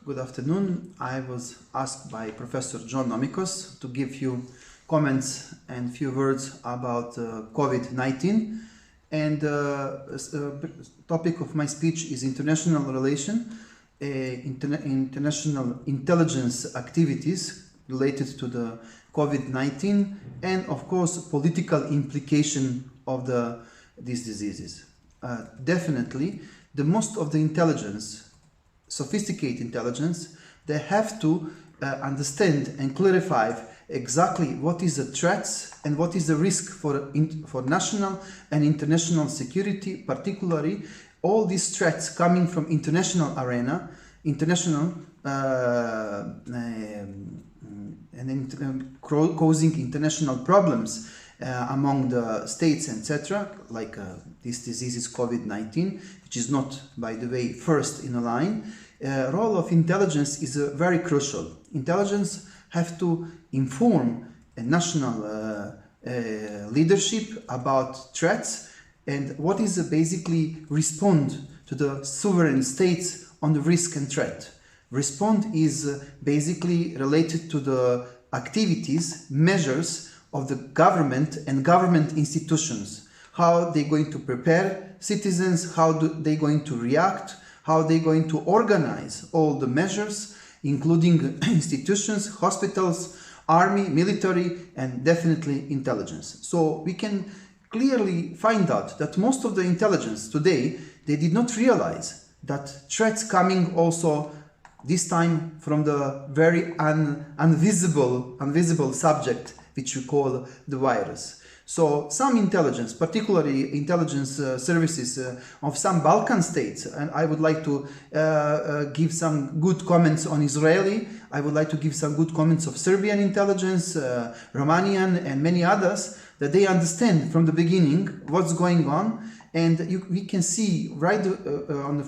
Good afternoon. I was asked by Professor John Nomikos to give you comments and few words about COVID-19, and topic of my speech is international relation, international intelligence activities related to the COVID-19, and of course political implication of these diseases. Definitely, the most of the intelligence, sophisticated intelligence, they have to understand and clarify exactly what is the threats and what is the risk for national and international security, particularly all these threats coming from international arena, causing international problems among the states, etc., like this disease is COVID-19, which is not, by the way, first in a line. Role of intelligence is very crucial. Intelligence have to inform a national leadership about threats and what is basically respond to the sovereign states on the risk and threat. Respond is basically related to the activities, measures of the government and government institutions, how they're going to prepare citizens, how they going to react, how they're going to organize all the measures, including institutions, hospitals, army, military, and definitely intelligence. So we can clearly find out that most of the intelligence today, they did not realize that threats coming also this time from the very invisible subject, which we call the virus. So some intelligence, particularly intelligence services of some Balkan states, and I would like to give some good comments on Israeli, I would like to give some good comments of Serbian intelligence, Romanian, and many others, that they understand from the beginning what's going on, and we can see right on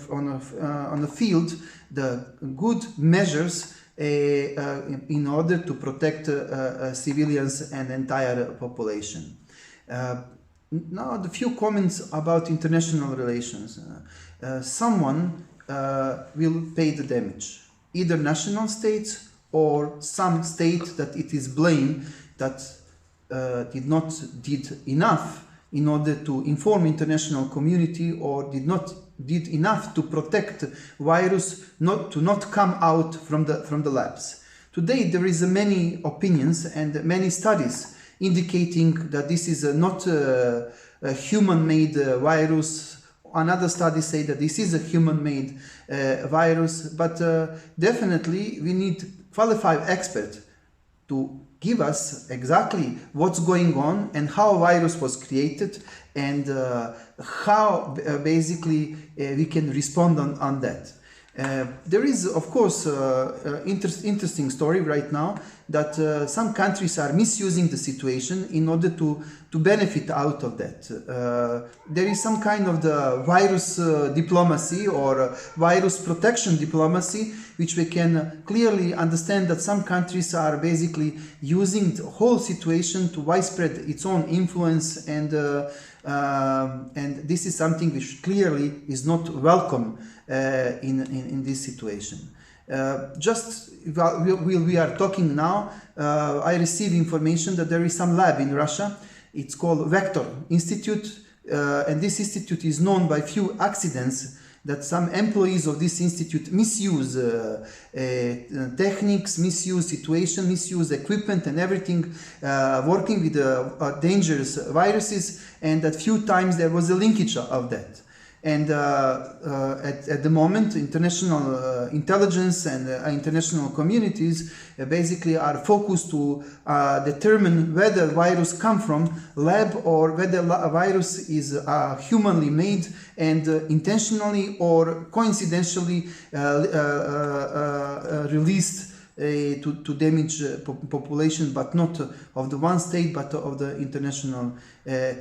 the field the good measures in order to protect civilians and entire population. Now, the few comments about international relations. Someone will pay the damage, either national states or some state that it is blamed that did enough in order to inform international community or did enough to protect virus not come out from the labs. Today there is many opinions and many studies indicating that this is not a human-made virus. Another study say that this is a human-made virus, but definitely we need qualified experts to give us exactly what's going on and how a virus was created and how basically we can respond on that. There is, of course, interesting story right now that some countries are misusing the situation in order to benefit out of that. There is some kind of the virus diplomacy or virus protection diplomacy, which we can clearly understand that some countries are basically using the whole situation to widespread its own influence, and this is something which clearly is not welcome in this situation. Just while we are talking now, I receive information that there is some lab in Russia. It's called Vector Institute, and this institute is known by few accidents that some employees of this institute misuse techniques, misuse situation, misuse equipment and everything, working with dangerous viruses, and that few times there was a linkage of that. And at the moment, international intelligence and international communities basically are focused to determine whether virus come from lab or whether a virus is humanly made and intentionally or coincidentally released to damage population, but not of the one state, but of the international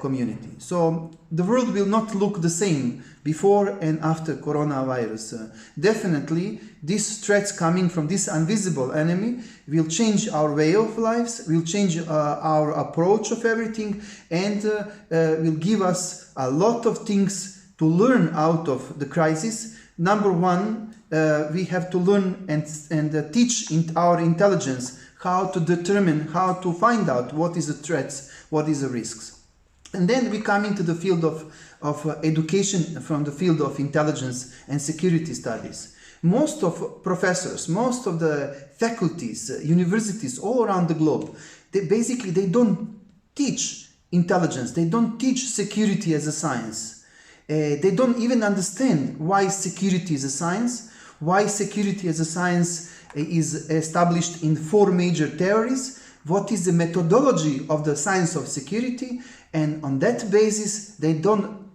community. So the world will not look the same before and after coronavirus. Definitely, these threats coming from this invisible enemy will change our way of lives, will change our approach of everything, and will give us a lot of things to learn out of the crisis. Number one, we have to learn and teach our intelligence how to determine, how to find out what is the threats, what is the risks. And then we come into the field of education from the field of intelligence and security studies. Most of professors, most of the faculties, universities all around the globe, they don't teach intelligence, they don't teach security as a science. They don't even understand why security is a science, why security as a science is established in 4 major theories, what is the methodology of the science of security, and on that basis they don't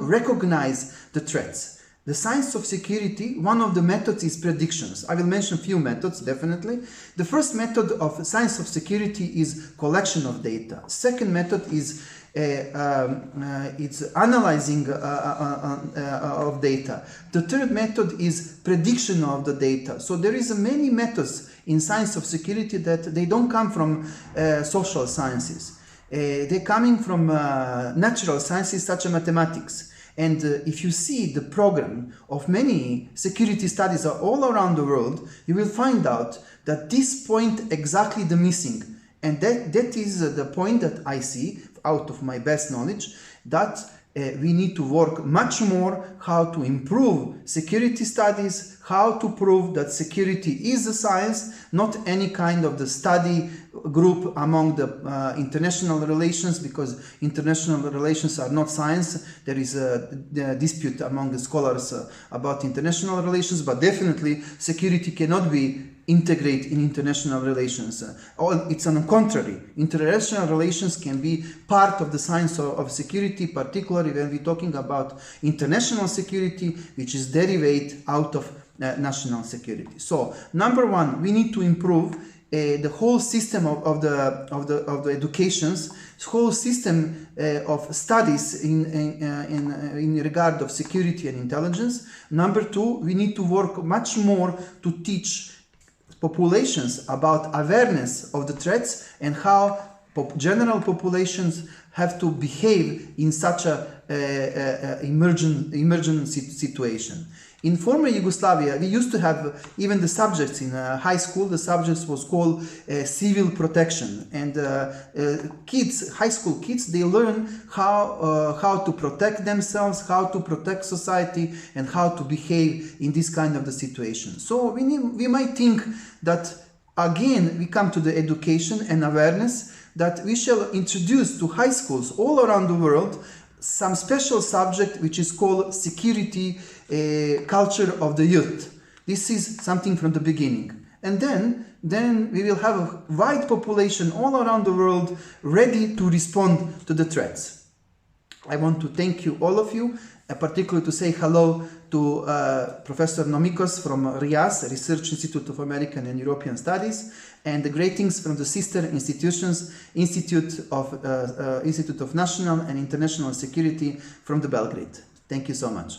recognize the threats. The science of security, one of the methods is predictions. I will mention a few methods, definitely. The first method of science of security is collection of data. Second method is it's analyzing of data. The third method is prediction of the data. So there is many methods in science of security that they don't come from social sciences. They're coming from natural sciences such as mathematics. And if you see the program of many security studies all around the world, you will find out that this point exactly the missing. And that is the point that I see out of my best knowledge, that we need to work much more how to improve security studies, how to prove that security is a science, not any kind of the study group among the international relations, because international relations are not science. There is a dispute among the scholars about international relations, but definitely security cannot be integrate in international relations. It's on the contrary. International relations can be part of the science of security, particularly when we're talking about international security, which is derived out of national security. So, number one, we need to improve the whole system of the educations, whole system of studies in regard of security and intelligence. Number two, we need to work much more to teach populations about awareness of the threats and how general populations have to behave in such a emergent situation. In former Yugoslavia, we used to have even the subjects in high school. The subjects was called civil protection, and high school kids, they learn how to protect themselves, how to protect society, and how to behave in this kind of the situation. So we might think that again we come to the education and awareness, that we shall introduce to high schools all around the world some special subject which is called security culture of the youth. This is something from the beginning. And then we will have a wide population all around the world ready to respond to the threats. I want to thank you, all of you, particularly to say hello to Professor Nomikos from RIAS, Research Institute of American and European Studies, and the greetings from the sister institutions, Institute of National and International Security from the Belgrade. Thank you so much.